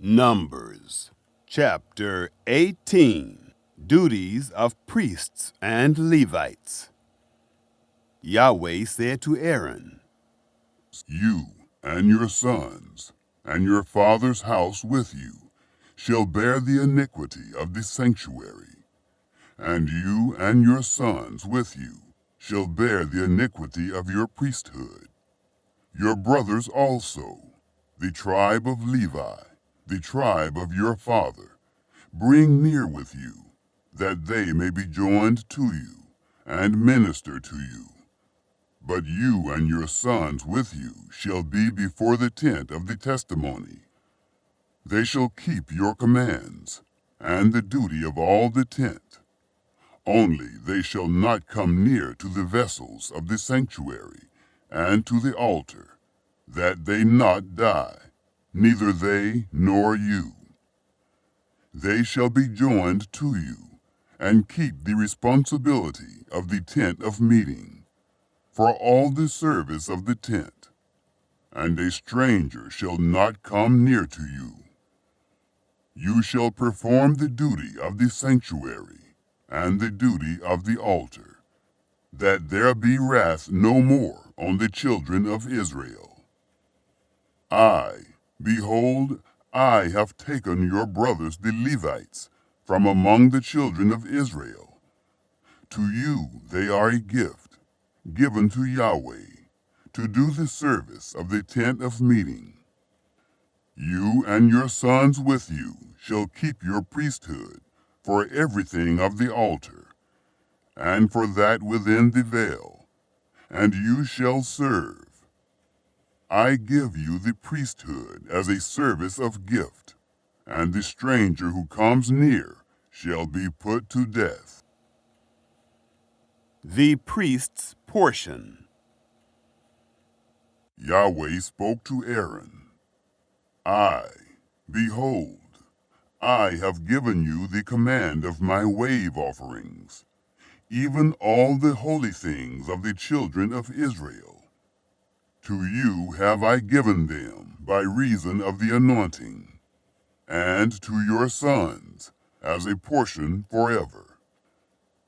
Numbers, chapter 18, Duties of Priests and Levites. Yahweh said to Aaron, You and your sons, and your father's house with you, shall bear the iniquity of the sanctuary, and you and your sons with you shall bear the iniquity of your priesthood. Your brothers also, the tribe of Levi, the tribe of your father, bring near with you, that they may be joined to you, and minister to you. But you and your sons with you shall be before the tent of the testimony. They shall keep your commands, and the duty of all the tent. Only they shall not come near to the vessels of the sanctuary, and to the altar, that they not die, neither they nor you. They shall be joined to you, and keep the responsibility of the tent of meeting, for all the service of the tent, and a stranger shall not come near to you. You shall perform the duty of the sanctuary, and the duty of the altar, that there be wrath no more on the children of Israel. Behold, I have taken your brothers the Levites from among the children of Israel. To you they are a gift, given to Yahweh, to do the service of the tent of meeting. You and your sons with you shall keep your priesthood for everything of the altar, and for that within the veil, and you shall serve. I give you the priesthood as a service of gift, and the stranger who comes near shall be put to death. The priest's portion. Yahweh spoke to Aaron, Behold, I have given you the command of my wave offerings, even all the holy things of the children of Israel. To you have I given them by reason of the anointing, and to your sons as a portion forever.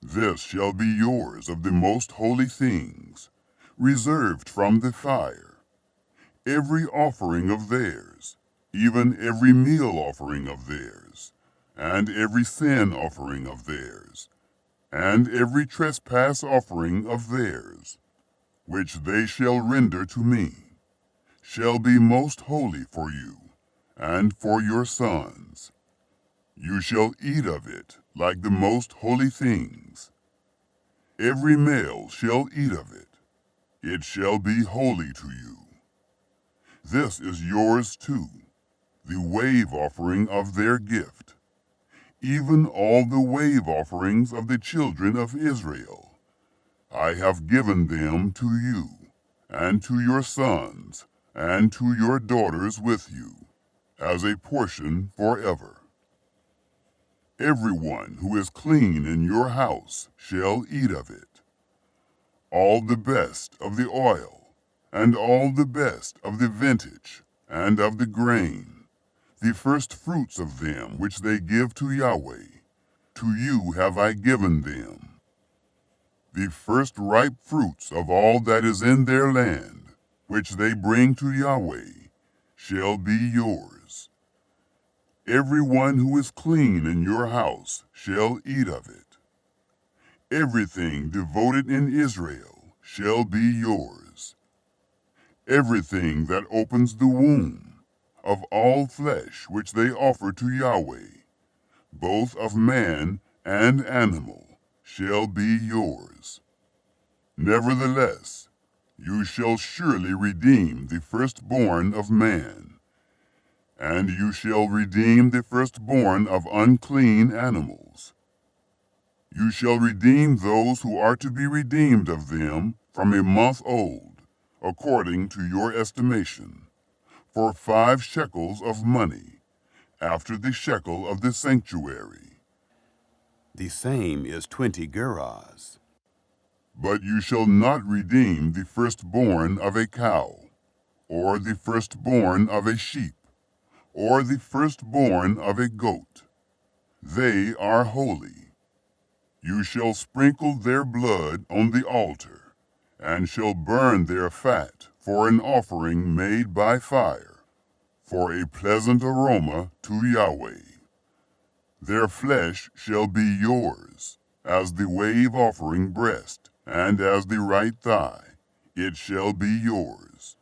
This shall be yours of the most holy things, reserved from the fire. Every offering of theirs, even every meal offering of theirs, and every sin offering of theirs, and every trespass offering of theirs, which they shall render to me, shall be most holy for you, and for your sons. You shall eat of it like the most holy things. Every male shall eat of it. It shall be holy to you. This is yours too, the wave offering of their gift, even all the wave offerings of the children of Israel. I have given them to you, and to your sons, and to your daughters with you, as a portion forever. Everyone who is clean in your house shall eat of it. All the best of the oil, and all the best of the vintage, and of the grain, the first fruits of them which they give to Yahweh, to you have I given them. The first ripe fruits of all that is in their land, which they bring to Yahweh, shall be yours. Everyone who is clean in your house shall eat of it. Everything devoted in Israel shall be yours. Everything that opens the womb, of all flesh which they offer to Yahweh, both of man and animal, shall be yours. Nevertheless, you shall surely redeem the firstborn of man, and you shall redeem the firstborn of unclean animals. You shall redeem those who are to be redeemed of them from a month old, according to your estimation, for 5 shekels of money, after the shekel of the sanctuary. The same is 20 gerahs. But you shall not redeem the firstborn of a cow, or the firstborn of a sheep, or the firstborn of a goat. They are holy. You shall sprinkle their blood on the altar, and shall burn their fat for an offering made by fire, for a pleasant aroma to Yahweh. Their flesh shall be yours, as the wave offering breast, and as the right thigh, it shall be yours.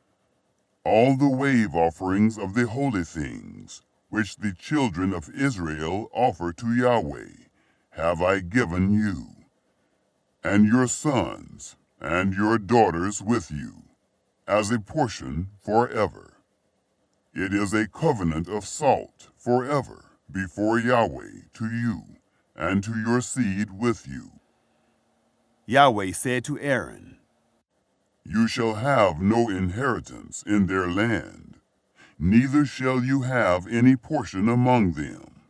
All the wave offerings of the holy things, which the children of Israel offer to Yahweh, have I given you, and your sons and your daughters with you, as a portion forever. It is a covenant of salt forever before Yahweh to you, and to your seed with you. Yahweh said to Aaron, You shall have no inheritance in their land, neither shall you have any portion among them.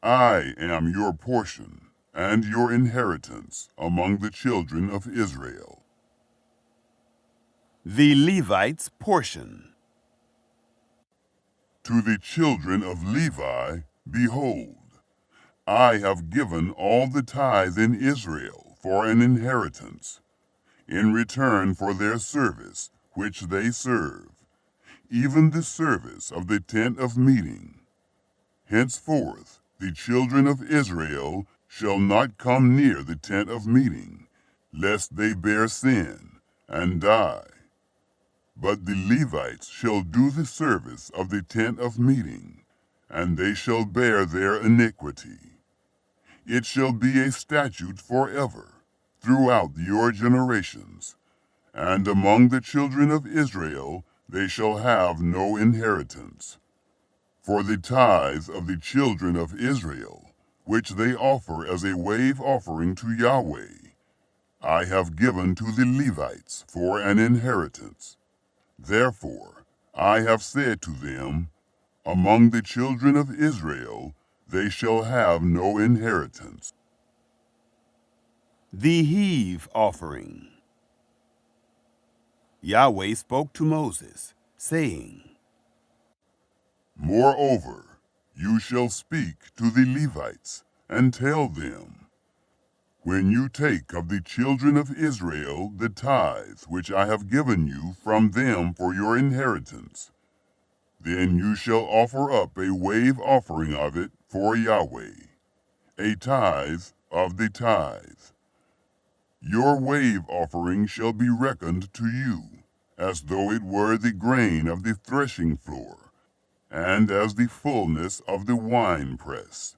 I am your portion and your inheritance among the children of Israel. the Levites' portion. To the children of Levi, behold, I have given all the tithe in Israel for an inheritance, in return for their service which they serve, even the service of the tent of meeting. Henceforth the children of Israel shall not come near the tent of meeting, lest they bear sin and die. But the Levites shall do the service of the tent of meeting, and they shall bear their iniquity. It shall be a statute forever, throughout your generations, and among the children of Israel they shall have no inheritance. For the tithe of the children of Israel, which they offer as a wave offering to Yahweh, I have given to the Levites for an inheritance. Therefore I have said to them, among the children of Israel they shall have no inheritance. The heave offering. Yahweh spoke to Moses, saying, Moreover, you shall speak to the Levites, and tell them, when you take of the children of Israel the tithe which I have given you from them for your inheritance, then you shall offer up a wave offering of it for Yahweh, a tithe of the tithe. Your wave offering shall be reckoned to you, as though it were the grain of the threshing floor, and as the fullness of the winepress.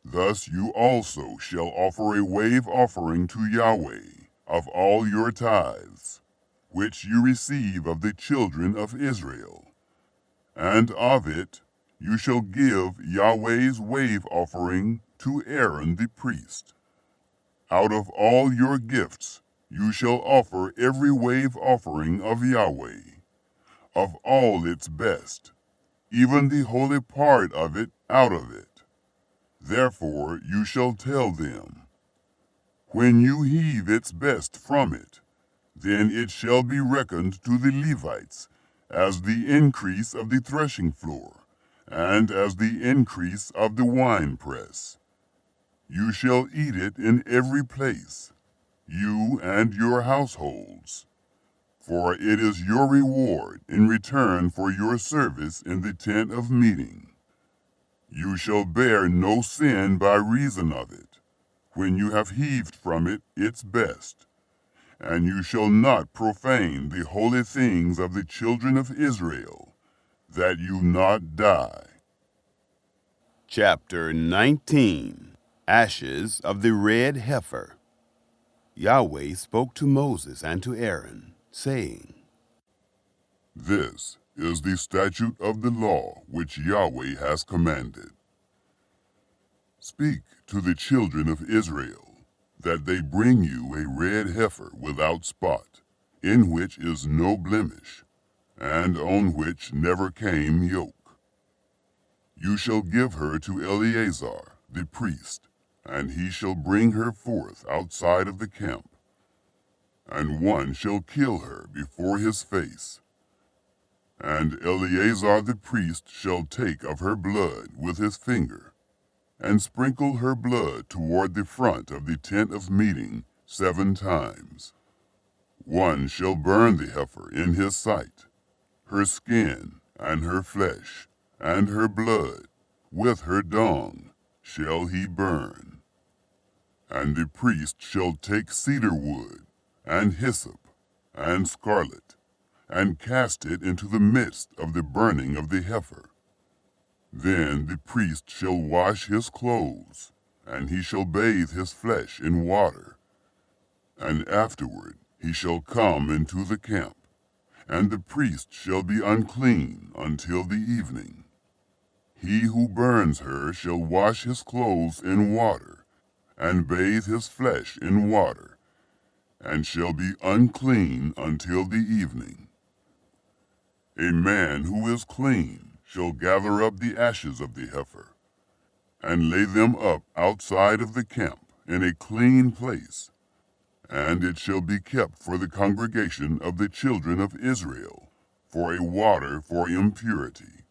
Thus you also shall offer a wave offering to Yahweh of all your tithes, which you receive of the children of Israel. And of it you shall give Yahweh's wave offering to Aaron the priest. Out of all your gifts you shall offer every wave offering of Yahweh, of all its best, even the holy part of it out of it. Therefore you shall tell them, when you heave its best from it, then it shall be reckoned to the Levites as the increase of the threshing floor, and as the increase of the winepress. You shall eat it in every place, you and your households, for it is your reward in return for your service in the tent of meeting. You shall bear no sin by reason of it, when you have heaved from it its best, and you shall not profane the holy things of the children of Israel, that you not die. Chapter 19. Ashes of the red heifer. Yahweh spoke to Moses and to Aaron, saying, This is the statute of the law which Yahweh has commanded. Speak to the children of Israel, that they bring you a red heifer without spot, in which is no blemish, and on which never came yoke. You shall give her to Eleazar the priest, and he shall bring her forth outside of the camp, and one shall kill her before his face. And Eleazar the priest shall take of her blood with his finger, and sprinkle her blood toward the front of the tent of meeting 7 times. One shall burn the heifer in his sight, her skin and her flesh, and her blood, with her dung, shall he burn. And the priest shall take cedar wood, and hyssop, and scarlet, and cast it into the midst of the burning of the heifer. Then the priest shall wash his clothes, and he shall bathe his flesh in water. And afterward he shall come into the camp, and the priest shall be unclean until the evening. He who burns her shall wash his clothes in water, and bathe his flesh in water, and shall be unclean until the evening. A man who is clean shall gather up the ashes of the heifer, and lay them up outside of the camp in a clean place, and it shall be kept for the congregation of the children of Israel, for a water for impurity.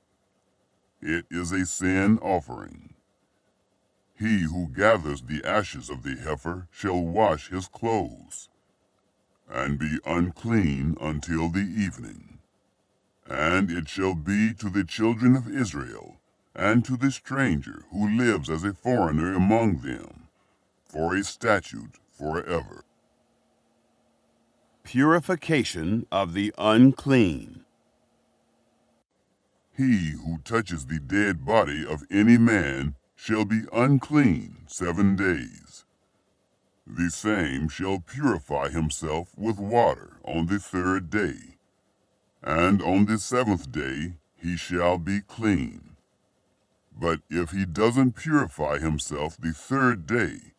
It is a sin offering. He who gathers the ashes of the heifer shall wash his clothes, and be unclean until the evening. And it shall be to the children of Israel, and to the stranger who lives as a foreigner among them, for a statute forever. Purification of the unclean. He who touches the dead body of any man shall be unclean 7 days. The same shall purify himself with water on the 3rd day, and on the 7th day he shall be clean. But if he doesn't purify himself the 3rd day,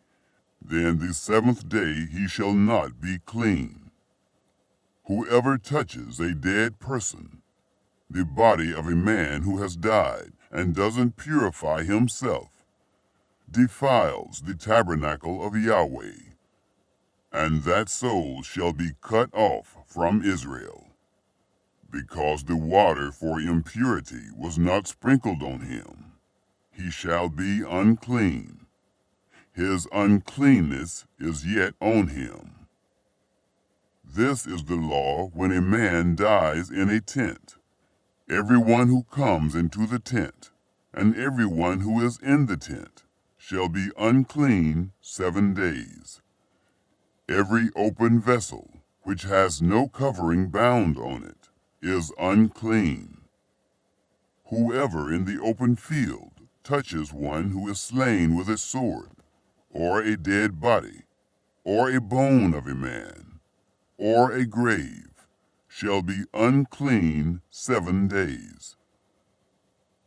then the 7th day he shall not be clean. Whoever touches a dead person, the body of a man who has died, and doesn't purify himself, defiles the tabernacle of Yahweh, and that soul shall be cut off from Israel, because the water for impurity was not sprinkled on him. He shall be unclean. His uncleanness is yet on him. This is the law when a man dies in a tent. Everyone who comes into the tent, and everyone who is in the tent, shall be unclean 7 days. Every open vessel, which has no covering bound on it, is unclean. Whoever in the open field touches one who is slain with a sword, or a dead body, or a bone of a man, or a grave, shall be unclean 7 days.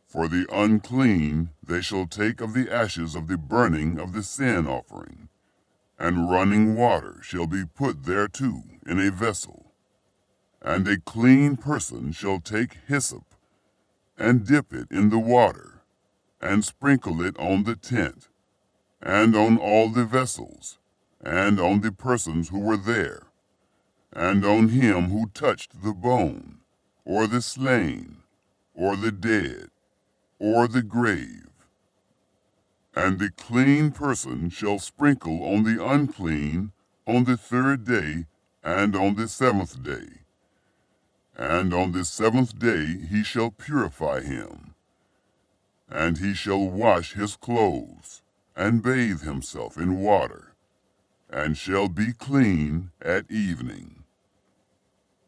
For the unclean they shall take of the ashes of the burning of the sin offering, and running water shall be put thereto in a vessel. And a clean person shall take hyssop, and dip it in the water, and sprinkle it on the tent, and on all the vessels, and on the persons who were there, and on him who touched the bone, or the slain, or the dead, or the grave. And the clean person shall sprinkle on the unclean on the 3rd day, and on the 7th day. And on the 7th day he shall purify him. And he shall wash his clothes, and bathe himself in water, and shall be clean at evening.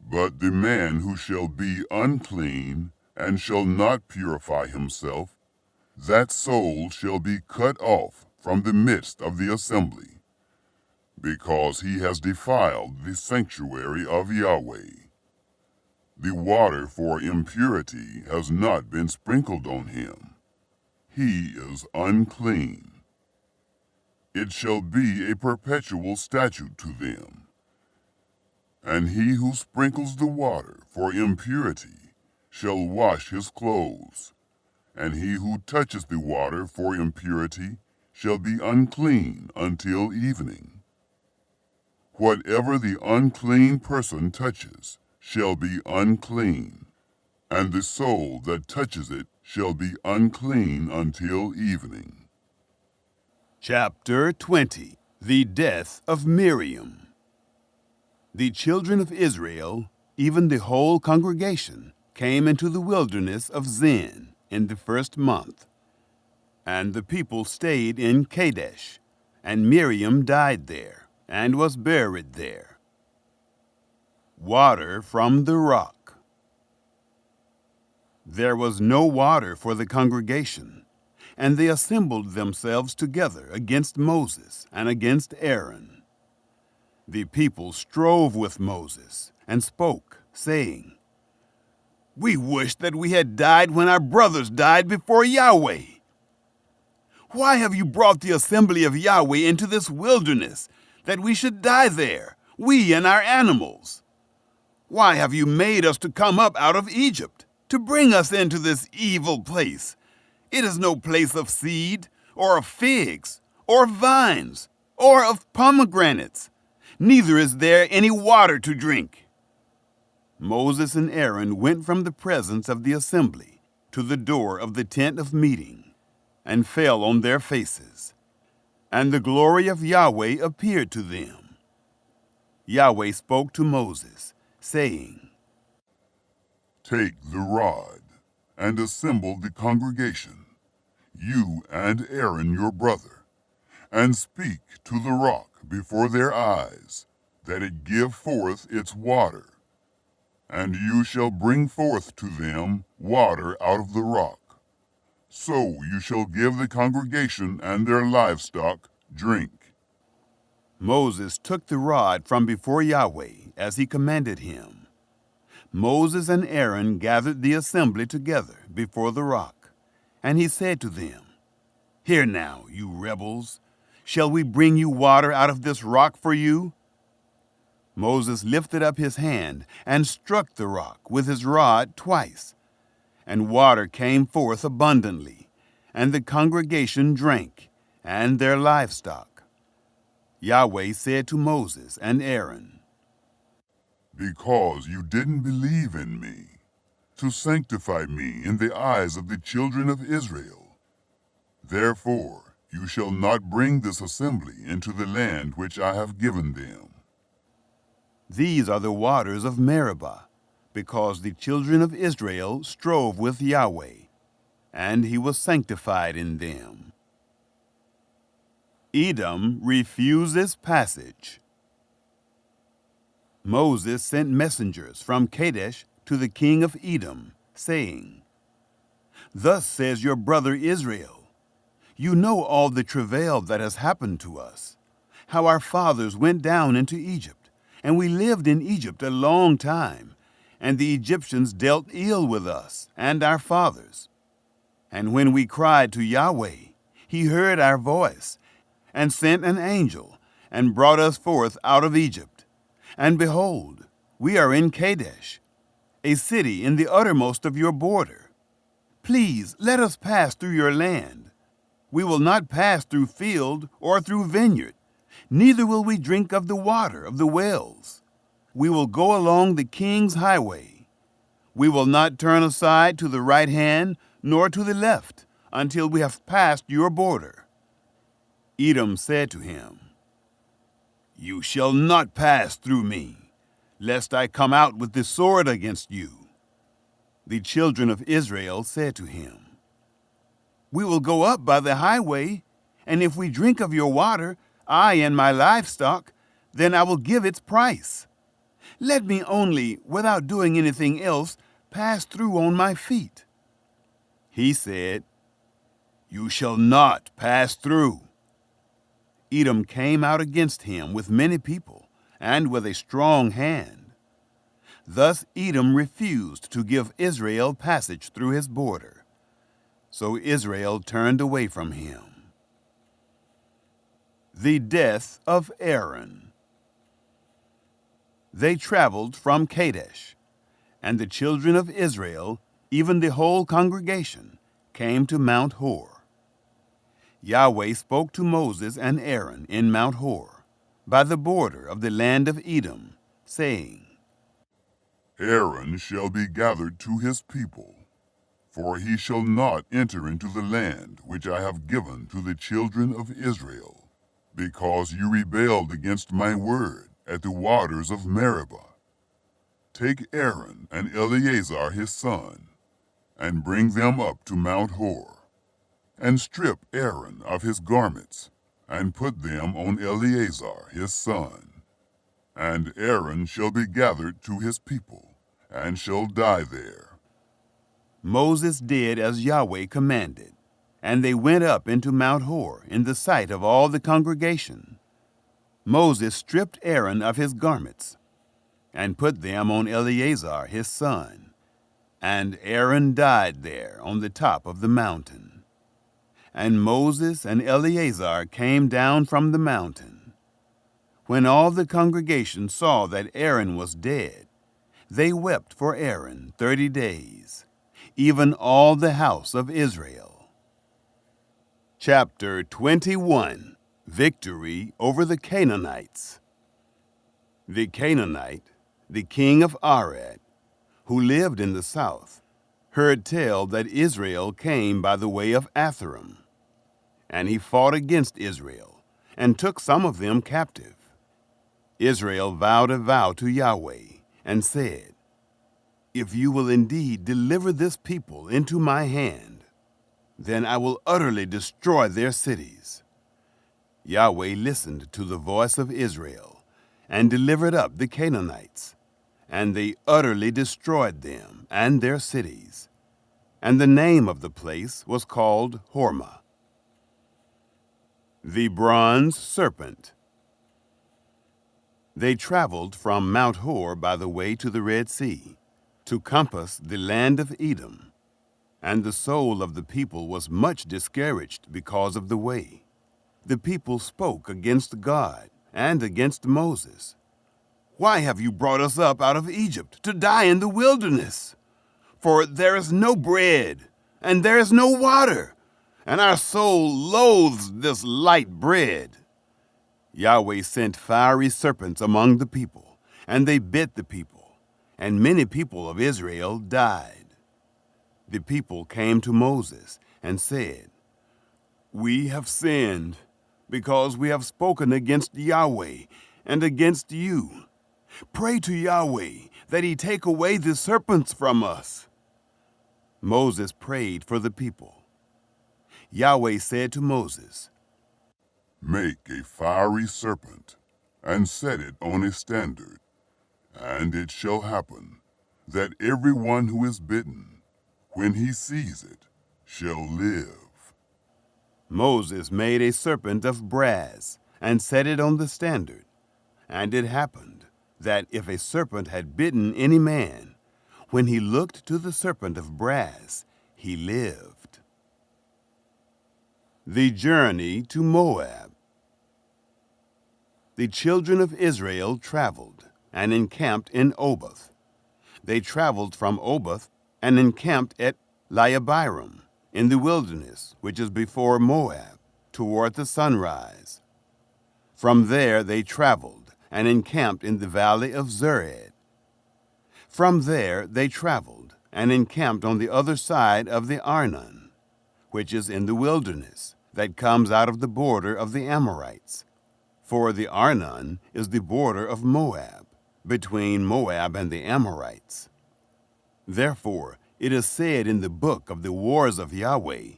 But the man who shall be unclean, and shall not purify himself, that soul shall be cut off from the midst of the assembly, because he has defiled the sanctuary of Yahweh. The water for impurity has not been sprinkled on him. He is unclean. It shall be a perpetual statute to them. And he who sprinkles the water for impurity shall wash his clothes, and he who touches the water for impurity shall be unclean until evening. Whatever the unclean person touches shall be unclean. and the soul that touches it shall be unclean until evening. Chapter 20. The Death of Miriam. The children of Israel, even the whole congregation, came into the wilderness of Zin in the first month. And the people stayed in Kadesh, and Miriam died there, and was buried there. Water from the rock. There was no water for the congregation, and they assembled themselves together against Moses and against Aaron. The people strove with Moses and spoke, saying, "We wish that we had died when our brothers died before Yahweh. Why have you brought the assembly of Yahweh into this wilderness, that we should die there, we and our animals? Why have you made us to come up out of Egypt, to bring us into this evil place? It is no place of seed, or of figs, or of vines, or of pomegranates. Neither is there any water to drink." Moses and Aaron went from the presence of the assembly to the door of the tent of meeting, and fell on their faces. And the glory of Yahweh appeared to them. Yahweh spoke to Moses, saying, "Take the rod, and assemble the congregation, you and Aaron your brother, and speak to the rock before their eyes, that it give forth its water. And you shall bring forth to them water out of the rock. So you shall give the congregation and their livestock drink." Moses took the rod from before Yahweh, as he commanded him. Moses and Aaron gathered the assembly together before the rock, and he said to them, "Hear now, you rebels, shall we bring you water out of this rock for you?" Moses lifted up his hand and struck the rock with his rod twice, and water came forth abundantly, and the congregation drank, and their livestock. Yahweh said to Moses and Aaron, "Because you didn't believe in me, to sanctify me in the eyes of the children of Israel, therefore you shall not bring this assembly into the land which I have given them." These are the waters of Meribah, because the children of Israel strove with Yahweh, and he was sanctified in them. Edom refuses passage. Moses sent messengers from Kadesh to the king of Edom, saying, "Thus says your brother Israel, you know all the travail that has happened to us, how our fathers went down into Egypt, and we lived in Egypt a long time, and the Egyptians dealt ill with us and our fathers. And when we cried to Yahweh, he heard our voice, and sent an angel, and brought us forth out of Egypt. And behold, we are in Kadesh, a city in the uttermost of your border. Please let us pass through your land. We will not pass through field or through vineyard, neither will we drink of the water of the wells. We will go along the king's highway. We will not turn aside to the right hand nor to the left until we have passed your border." Edom said to him, "You shall not pass through me, lest I come out with the sword against you." The children of Israel said to him, "We will go up by the highway, and if we drink of your water, I and my livestock, then I will give its price. Let me only, without doing anything else, pass through on my feet." He said, "You shall not pass through." Edom came out against him with many people and with a strong hand. Thus Edom refused to give Israel passage through his border. So Israel turned away from him. The death of Aaron. They traveled from Kadesh, and the children of Israel, even the whole congregation, came to Mount Hor. Yahweh spoke to Moses and Aaron in Mount Hor, by the border of the land of Edom, saying, Aaron shall be gathered to his people, for he shall not enter into the land which I have given to the children of Israel, because you rebelled against my word at the waters of Meribah. Take Aaron and Eleazar his son, and bring them up to Mount Hor, and strip Aaron of his garments, and put them on Eleazar his son. And Aaron shall be gathered to his people, and shall die there. Moses did as Yahweh commanded, and they went up into Mount Hor in the sight of all the congregation. Moses stripped Aaron of his garments, and put them on Eleazar his son, and Aaron died there on the top of the mountain. And Moses and Eleazar came down from the mountain. When all the congregation saw that Aaron was dead, they wept for Aaron 30 days, even all the house of Israel. Chapter 21. Victory over the Canaanites. The Canaanite, the king of Arad, who lived in the south, heard tell that Israel came by the way of Atharim, and he fought against Israel, and took some of them captive. Israel vowed a vow to Yahweh, and said, "If you will indeed deliver this people into my hand, then I will utterly destroy their cities." Yahweh listened to the voice of Israel, and delivered up the Canaanites, and they utterly destroyed them and their cities. And the name of the place was called Hormah. The Bronze Serpent. They traveled from Mount Hor by the way to the Red Sea, to compass the land of Edom, and the soul of the people was much discouraged because of the way. The people spoke against God and against Moses. "Why have you brought us up out of Egypt to die in the wilderness? For there is no bread, and there is no water, and our soul loathes this light bread." Yahweh sent fiery serpents among the people, and they bit the people, and many people of Israel died. The people came to Moses and said, "We have sinned, because we have spoken against Yahweh and against you. Pray to Yahweh that he take away the serpents from us." Moses prayed for the people. Yahweh said to Moses, Make a fiery serpent, and set it on a standard, and it shall happen that everyone who is bitten, when he sees it, shall live. Moses made a serpent of brass and set it on the standard. And it happened that if a serpent had bitten any man, when he looked to the serpent of brass, he lived. The journey to Moab. The children of Israel traveled and encamped in Oboth. They traveled from Oboth and encamped at Liabiram, in the wilderness, which is before Moab, toward the sunrise. From there they traveled and encamped in the valley of Zered. From there they traveled and encamped on the other side of the Arnon, which is in the wilderness, that comes out of the border of the Amorites. For the Arnon is the border of Moab, between Moab and the Amorites. Therefore, it is said in the book of the wars of Yahweh,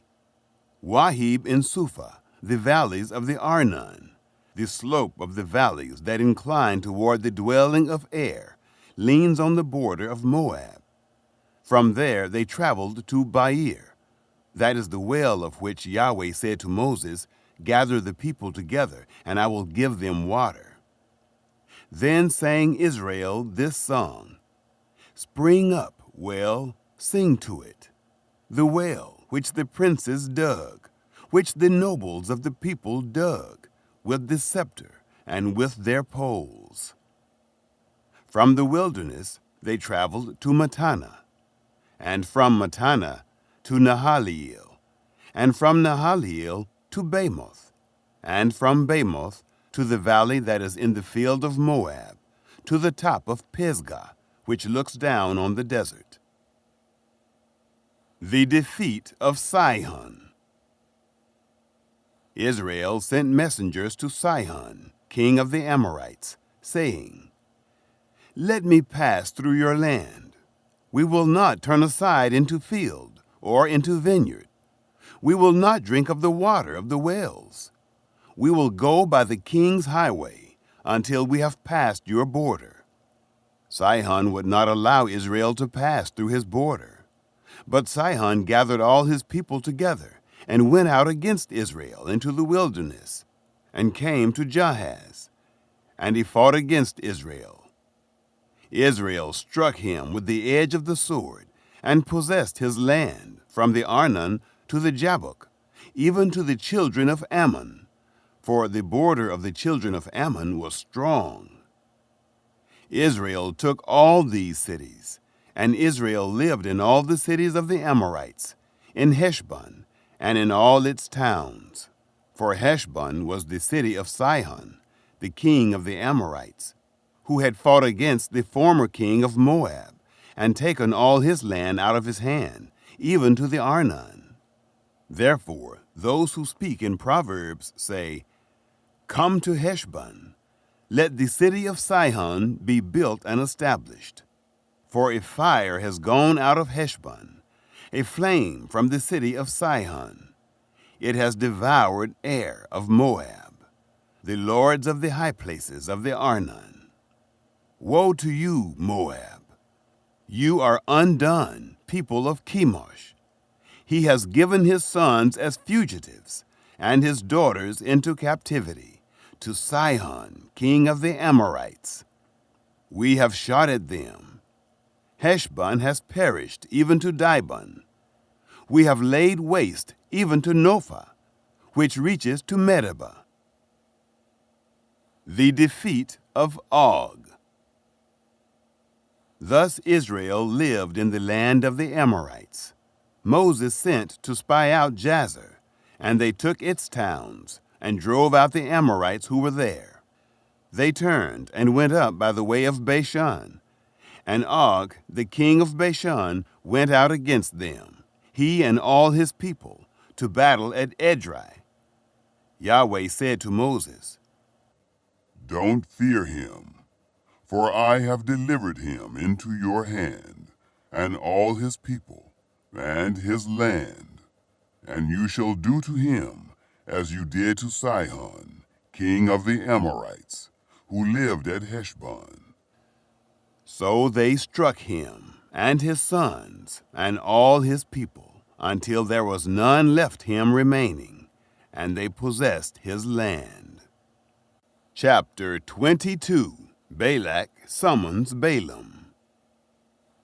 Wahib in Suphah, the valleys of the Arnon, the slope of the valleys that incline toward the dwelling of Er, leans on the border of Moab. From there they traveled to Bair. That is the well of which Yahweh said to Moses, "Gather the people together, and I will give them water." Then sang Israel this song, "Spring up, well, sing to it, the well which the princes dug, which the nobles of the people dug, with the scepter and with their poles." From the wilderness they traveled to Mattanah, and from Mattanah to Nahaliel, and from Nahaliel to Bamoth, and from Bamoth to the valley that is in the field of Moab, to the top of Pisgah, which looks down on the desert. The Defeat of Sihon. Israel sent messengers to Sihon, king of the Amorites, saying, "Let me pass through your land. We will not turn aside into field or into vineyard. We will not drink of the water of the wells. We will go by the king's highway until we have passed your border." Sihon would not allow Israel to pass through his border. But Sihon gathered all his people together and went out against Israel into the wilderness, and came to Jahaz, and he fought against Israel. Israel struck him with the edge of the sword, and possessed his land from the Arnon to the Jabbok, even to the children of Ammon, for the border of the children of Ammon was strong. Israel took all these cities, and Israel lived in all the cities of the Amorites, in Heshbon, and in all its towns. For Heshbon was the city of Sihon, the king of the Amorites, who had fought against the former king of Moab, and taken all his land out of his hand, even to the Arnon. Therefore, those who speak in Proverbs say, "Come to Heshbon, let the city of Sihon be built and established. For a fire has gone out of Heshbon, a flame from the city of Sihon. It has devoured Er of Moab, the lords of the high places of the Arnon. Woe to you, Moab! You are undone, people of Chemosh. He has given his sons as fugitives, and his daughters into captivity, to Sihon, king of the Amorites. We have shot at them. Heshbon has perished, even to Dibon. We have laid waste, even to Nophah, which reaches to Medeba." The Defeat of Og. Thus Israel lived in the land of the Amorites. Moses sent to spy out Jazer, and they took its towns, and drove out the Amorites who were there. They turned and went up by the way of Bashan, and Og, the king of Bashan, went out against them, he and all his people, to battle at Edrei. Yahweh said to Moses, "Don't fear him, for I have delivered him into your hand, and all his people, and his land, and you shall do to him as you did to Sihon, king of the Amorites, who lived at Heshbon." So they struck him, and his sons, and all his people, until there was none left him remaining, and they possessed his land. Chapter 22. Balak summons Balaam.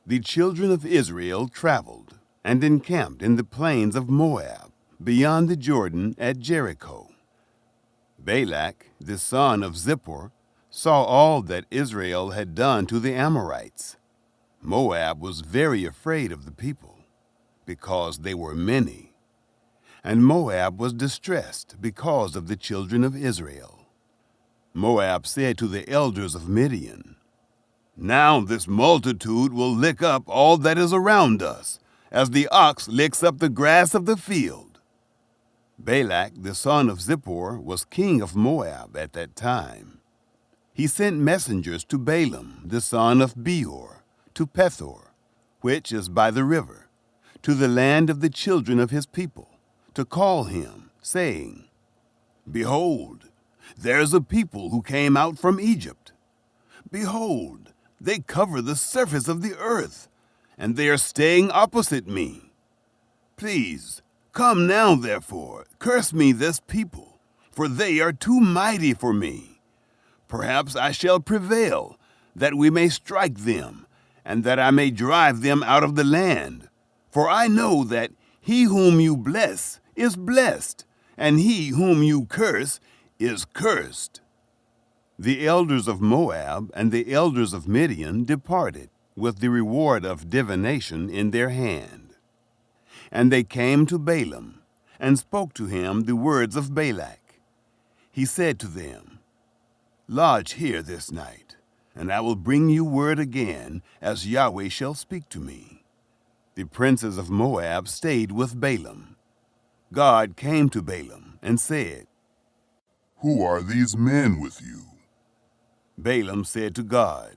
The children of Israel traveled, and encamped in the plains of Moab, beyond the Jordan at Jericho. Balak, the son of Zippor, saw all that Israel had done to the Amorites. Moab was very afraid of the people, because they were many, and Moab was distressed because of the children of Israel. Moab said to the elders of Midian, "Now this multitude will lick up all that is around us, as the ox licks up the grass of the field." Balak, the son of Zippor, was king of Moab at that time. He sent messengers to Balaam, the son of Beor, to Pethor, which is by the river, to the land of the children of his people, to call him, saying, "Behold, there is a people who came out from Egypt. Behold, they cover the surface of the earth, and they are staying opposite me. Please, come now, therefore, curse me this people, for they are too mighty for me. Perhaps I shall prevail, that we may strike them, and that I may drive them out of the land. For I know that he whom you bless is blessed, and he whom you curse is cursed." The elders of Moab and the elders of Midian departed, with the reward of divination in their hand. And they came to Balaam, and spoke to him the words of Balak. He said to them, "Lodge here this night, and I will bring you word again, as Yahweh shall speak to me." The princes of Moab stayed with Balaam. God came to Balaam and said, "Who are these men with you?" Balaam said to God,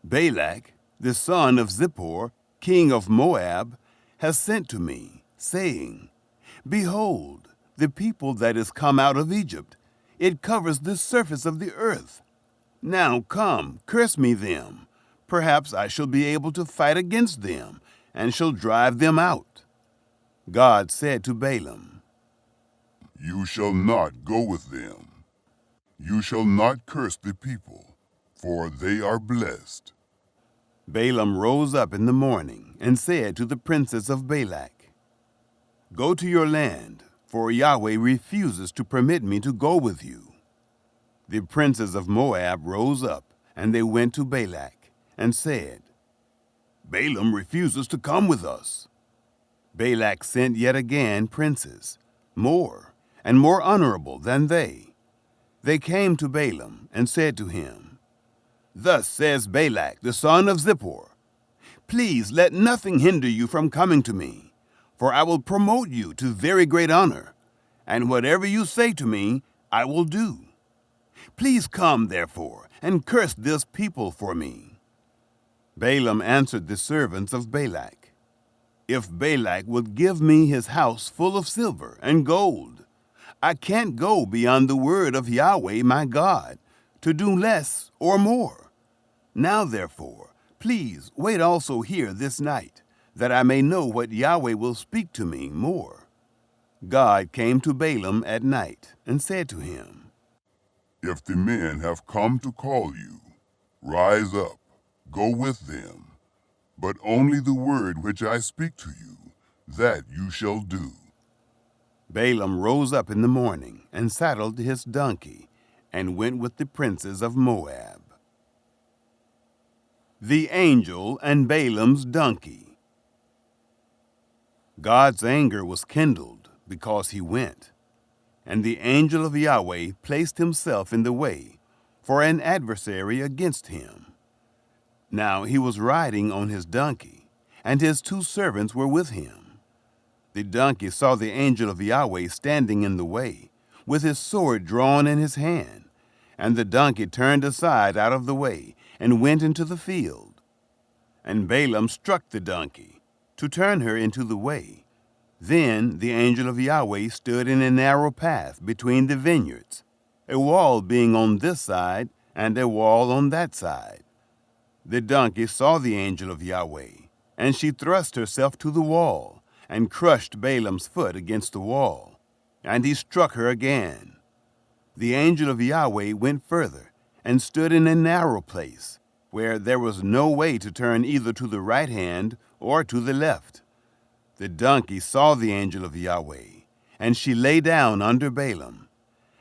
"Balak, the son of Zippor, king of Moab, has sent to me, saying, 'Behold, the people that is come out of Egypt, it covers the surface of the earth. Now come, curse me them. Perhaps I shall be able to fight against them, and shall drive them out.'" God said to Balaam, "You shall not go with them. You shall not curse the people, for they are blessed." Balaam rose up in the morning and said to the princes of Balak, "Go to your land, for Yahweh refuses to permit me to go with you." The princes of Moab rose up, and they went to Balak and said, "Balaam refuses to come with us." Balak sent yet again princes, more and more honorable than they. They came to Balaam and said to him, "Thus says Balak, the son of Zippor, please let nothing hinder you from coming to me, for I will promote you to very great honor, and whatever you say to me, I will do. Please come, therefore, and curse this people for me." Balaam answered the servants of Balak, "If Balak would give me his house full of silver and gold, I can't go beyond the word of Yahweh my God, to do less or more. Now, therefore, please wait also here this night, that I may know what Yahweh will speak to me more." God came to Balaam at night and said to him, "If the men have come to call you, rise up, go with them, but only the word which I speak to you, that you shall do." Balaam rose up in the morning and saddled his donkey and went with the princes of Moab. The angel and Balaam's donkey. God's anger was kindled because he went, and the angel of Yahweh placed himself in the way for an adversary against him. Now he was riding on his donkey, and his 2 servants were with him. The donkey saw the angel of Yahweh standing in the way, with his sword drawn in his hand, and the donkey turned aside out of the way and went into the field. And Balaam struck the donkey, to turn her into the way. Then the angel of Yahweh stood in a narrow path between the vineyards, a wall being on this side and a wall on that side. The donkey saw the angel of Yahweh, and she thrust herself to the wall, and crushed Balaam's foot against the wall, and he struck her again. The angel of Yahweh went further, and stood in a narrow place, where there was no way to turn either to the right hand or to the left. The donkey saw the angel of Yahweh, and she lay down under Balaam.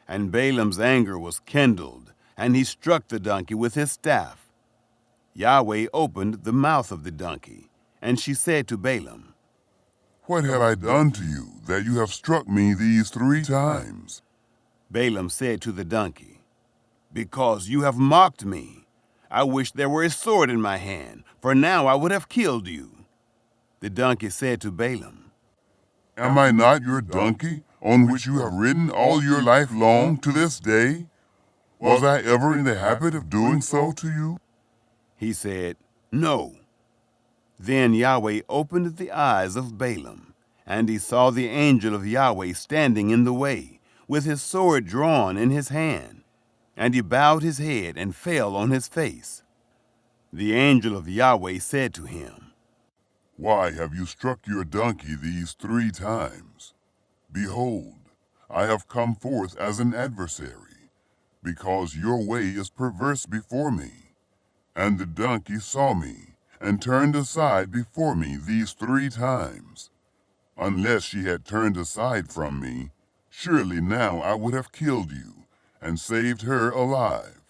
And Balaam's anger was kindled, and he struck the donkey with his staff. Yahweh opened the mouth of the donkey, and she said to Balaam, "What have I done to you, that you have struck me these 3 times?" Balaam said to the donkey, "Because you have mocked me. I wish there were a sword in my hand, for now I would have killed you." The donkey said to Balaam, "Am I not your donkey, on which you have ridden all your life long to this day? Was I ever in the habit of doing so to you?" He said, "No." Then Yahweh opened the eyes of Balaam, and he saw the angel of Yahweh standing in the way, with his sword drawn in his hand, and he bowed his head and fell on his face. The angel of Yahweh said to him, "Why have you struck your donkey these 3 times? Behold, I have come forth as an adversary, because your way is perverse before me. And the donkey saw me, and turned aside before me these 3 times. Unless she had turned aside from me, surely now I would have killed you, and saved her alive."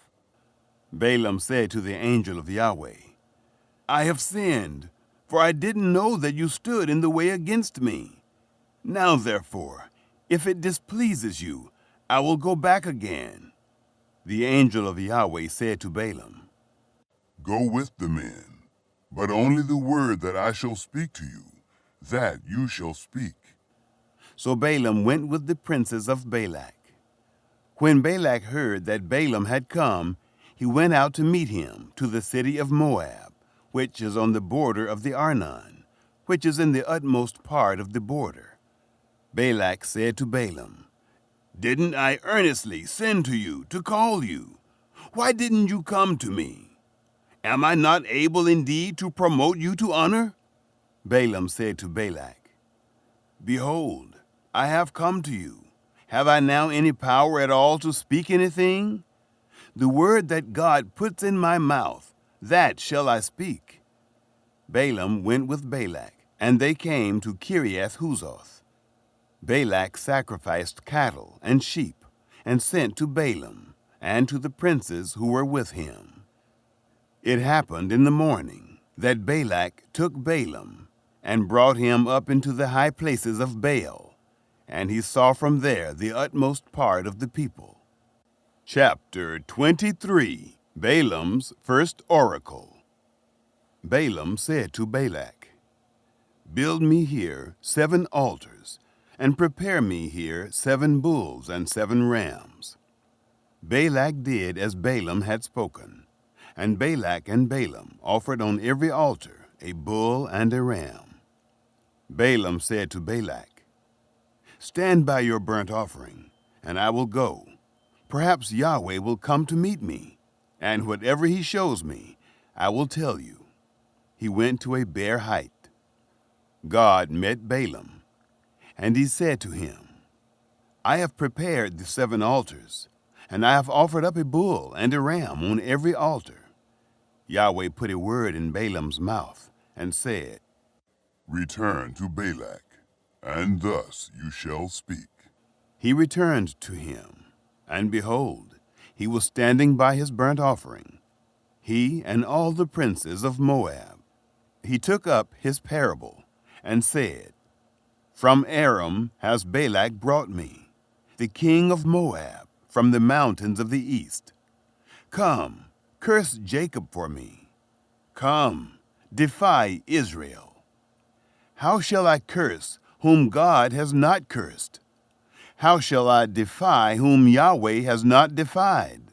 Balaam said to the angel of Yahweh, "I have sinned, for I didn't know that you stood in the way against me. Now, therefore, if it displeases you, I will go back again." The angel of Yahweh said to Balaam, go with the men, but only the word that I shall speak to you, that you shall speak. So Balaam went with the princes of Balak. When Balak heard that Balaam had come, he went out to meet him to the city of Moab, which is on the border of the Arnon, which is in the utmost part of the border. Balak said to Balaam, "Didn't I earnestly send to you to call you? Why didn't you come to me? Am I not able indeed to promote you to honor?" Balaam said to Balak, "Behold, I have come to you. Have I now any power at all to speak anything? The word that God puts in my mouth, that shall I speak." Balaam went with Balak, and they came to Kiriath-Huzoth. Balak sacrificed cattle and sheep, and sent to Balaam, and to the princes who were with him. It happened in the morning that Balak took Balaam, and brought him up into the high places of Baal, and he saw from there the utmost part of the people. Chapter 23. Balaam's first oracle. Balaam said to Balak, "Build me here 7 altars, and prepare me here 7 bulls and 7 rams." Balak did as Balaam had spoken, and Balak and Balaam offered on every altar a bull and a ram. Balaam said to Balak, "Stand by your burnt offering, and I will go. Perhaps Yahweh will come to meet me, and whatever he shows me, I will tell you." He went to a bare height. God met Balaam, and he said to him, "I have prepared the 7 altars, and I have offered up a bull and a ram on every altar." Yahweh put a word in Balaam's mouth, and said, "Return to Balak, and thus you shall speak." He returned to him, and behold, he was standing by his burnt offering, he and all the princes of Moab. He took up his parable, and said, "From Aram has Balak brought me, the king of Moab, from the mountains of the east. Come, curse Jacob for me. Come, defy Israel. How shall I curse whom God has not cursed? How shall I defy whom Yahweh has not defied?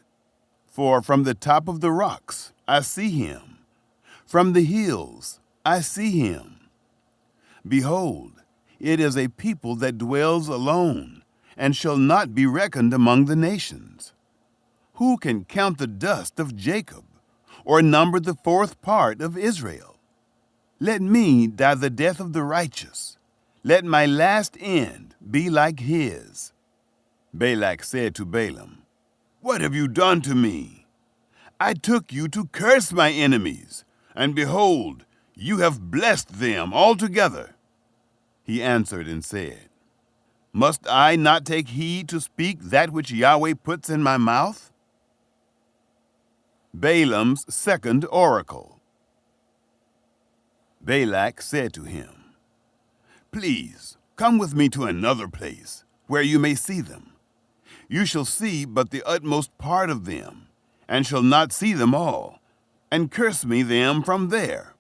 For from the top of the rocks I see him, from the hills I see him. Behold, it is a people that dwells alone, and shall not be reckoned among the nations. Who can count the dust of Jacob, or number the 4th part of Israel? Let me die the death of the righteous. Let my last end be like his." Balak said to Balaam, "What have you done to me? I took you to curse my enemies, and behold, you have blessed them altogether." He answered and said, "Must I not take heed to speak that which Yahweh puts in my mouth?" Balaam's second oracle. Balak said to him, "Please, come with me to another place, where you may see them. You shall see but the utmost part of them, and shall not see them all, and curse me them from there."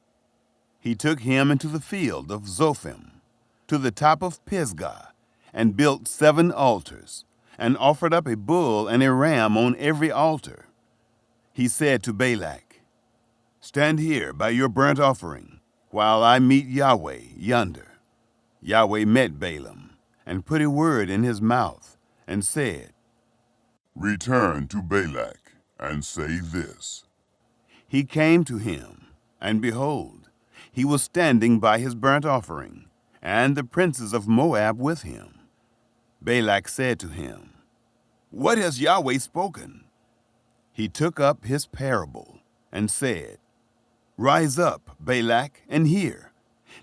He took him into the field of Zophim, to the top of Pisgah, and built 7 altars, and offered up a bull and a ram on every altar. He said to Balak, "Stand here by your burnt offering, while I meet Yahweh yonder." Yahweh met Balaam, and put a word in his mouth, and said, "Return to Balak, and say this." He came to him, and behold, he was standing by his burnt offering, and the princes of Moab with him. Balak said to him, "What has Yahweh spoken?" He took up his parable, and said, "Rise up, Balak, and hear.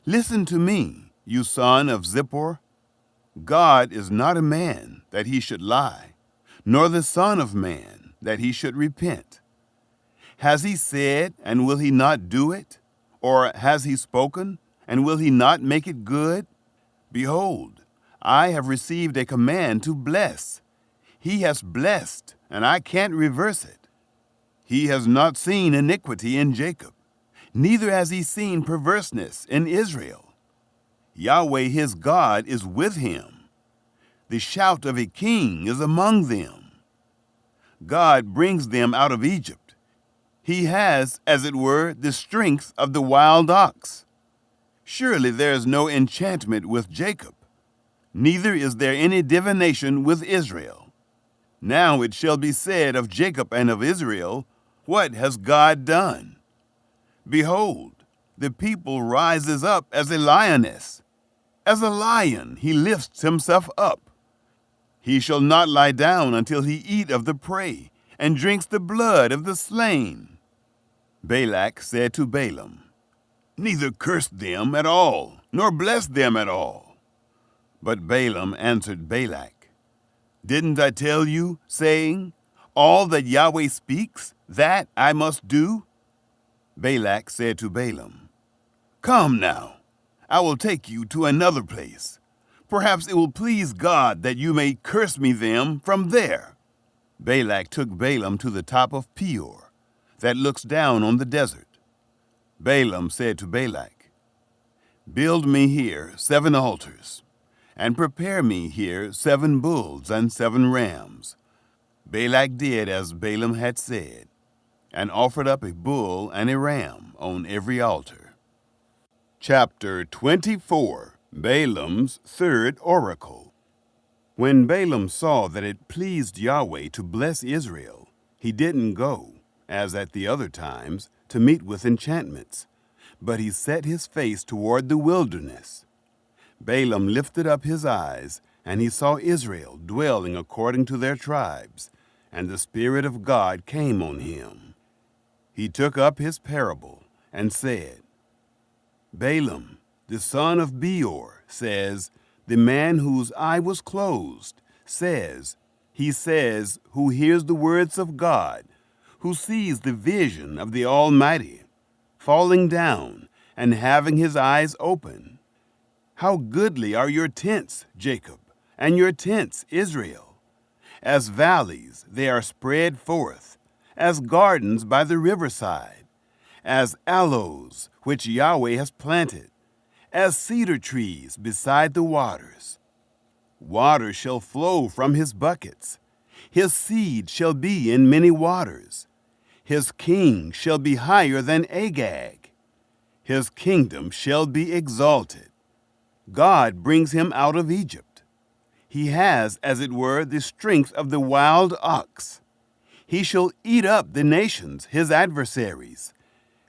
Listen to me, you son of Zippor. God is not a man that he should lie, nor the son of man that he should repent. Has he said, and will he not do it? Or has he spoken, and will he not make it good? Behold, I have received a command to bless. He has blessed, and I can't reverse it. He has not seen iniquity in Jacob, neither has he seen perverseness in Israel. Yahweh his God is with him. The shout of a king is among them. God brings them out of Egypt. He has, as it were, the strength of the wild ox. Surely there is no enchantment with Jacob, neither is there any divination with Israel. Now it shall be said of Jacob and of Israel, what has God done? Behold, the people rises up as a lioness. As a lion he lifts himself up. He shall not lie down until he eat of the prey, and drinks the blood of the slain. Balak said to Balaam, neither curse them at all, nor bless them at all. But Balaam answered Balak, didn't I tell you, saying, all that Yahweh speaks, that I must do? Balak said to Balaam, come now, I will take you to another place. Perhaps it will please God that you may curse me them from there. Balak took Balaam to the top of Peor, that looks down on the desert. Balaam said to Balak, build me here 7 altars, and prepare me here 7 bulls and 7 rams. Balak did as Balaam had said, and offered up a bull and a ram on every altar. Chapter 24. Balaam's third oracle. When Balaam saw that it pleased Yahweh to bless Israel, he didn't go, as at the other times, to meet with enchantments, but he set his face toward the wilderness. Balaam lifted up his eyes, and he saw Israel dwelling according to their tribes, and the Spirit of God came on him. He took up his parable and said, Balaam, the son of Beor, says, the man whose eye was closed, he says, who hears the words of God, who sees the vision of the Almighty, falling down and having his eyes open. How goodly are your tents, Jacob, and your tents, Israel. As valleys they are spread forth, as gardens by the riverside, as aloes which Yahweh has planted, as cedar trees beside the waters. Water shall flow from his buckets. His seed shall be in many waters. His king shall be higher than Agag. His kingdom shall be exalted. God brings him out of Egypt. He has, as it were, the strength of the wild ox. He shall eat up the nations, his adversaries,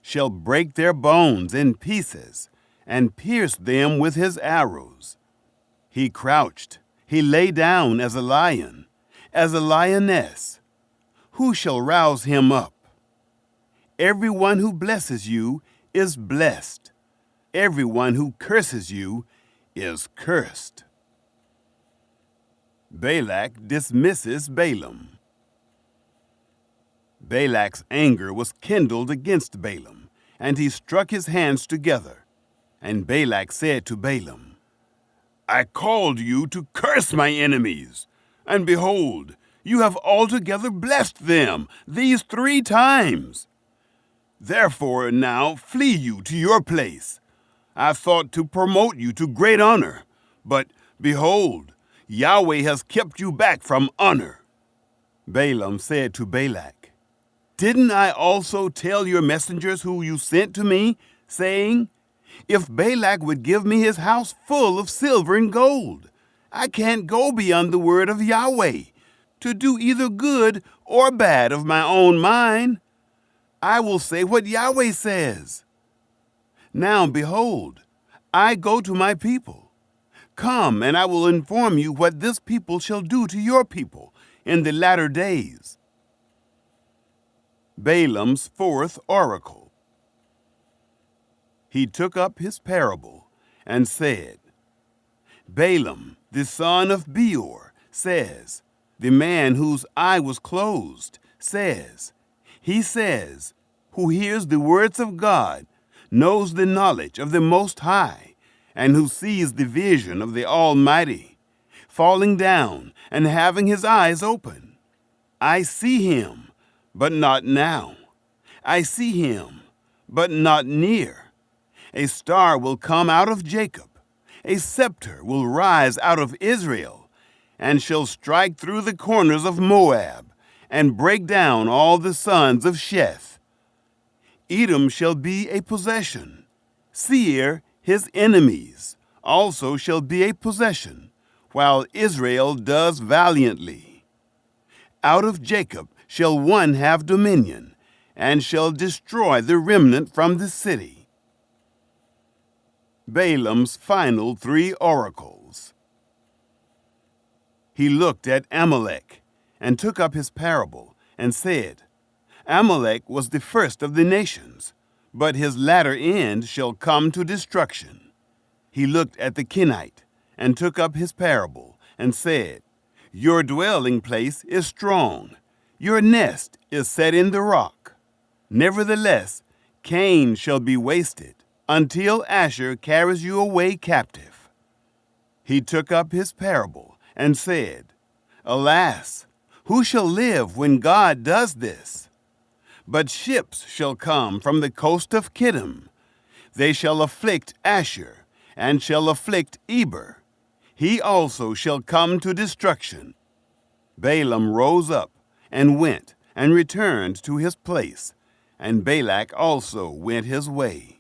shall break their bones in pieces, and pierce them with his arrows. He crouched, he lay down as a lion, as a lioness. Who shall rouse him up? Everyone who blesses you is blessed. Everyone who curses you is cursed. Balak dismisses Balaam. Balak's anger was kindled against Balaam, and he struck his hands together. And Balak said to Balaam, I called you to curse my enemies, and behold, you have altogether blessed them these 3 times. Therefore now flee you to your place. I thought to promote you to great honor, but behold, Yahweh has kept you back from honor. Balaam said to Balak, didn't I also tell your messengers who you sent to me, saying, if Balak would give me his house full of silver and gold, I can't go beyond the word of Yahweh, to do either good or bad of my own mind. I will say what Yahweh says. Now, behold, I go to my people. Come, and I will inform you what this people shall do to your people in the latter days. Balaam's fourth oracle. He took up his parable and said, Balaam, the son of Beor, says, the man whose eye was closed, he says, who hears the words of God, knows the knowledge of the Most High, and who sees the vision of the Almighty, falling down and having his eyes open. I see him, but not now. I see him, but not near. A star will come out of Jacob. A scepter will rise out of Israel, and shall strike through the corners of Moab, and break down all the sons of Sheth. Edom shall be a possession. Seir, his enemies, also shall be a possession, while Israel does valiantly. Out of Jacob shall one have dominion, and shall destroy the remnant from the city. Balaam's final 3 oracles. He looked at Amalek, and took up his parable, and said, Amalek was the first of the nations, but his latter end shall come to destruction. He looked at the Kenite, and took up his parable, and said, Your dwelling place is strong, your nest is set in the rock. Nevertheless, Cain shall be wasted, until Asher carries you away captive. He took up his parable, and said, Alas, who shall live when God does this? But ships shall come from the coast of Edom. They shall afflict Asher, and shall afflict Eber. He also shall come to destruction. Balaam rose up, and went, and returned to his place, and Balak also went his way.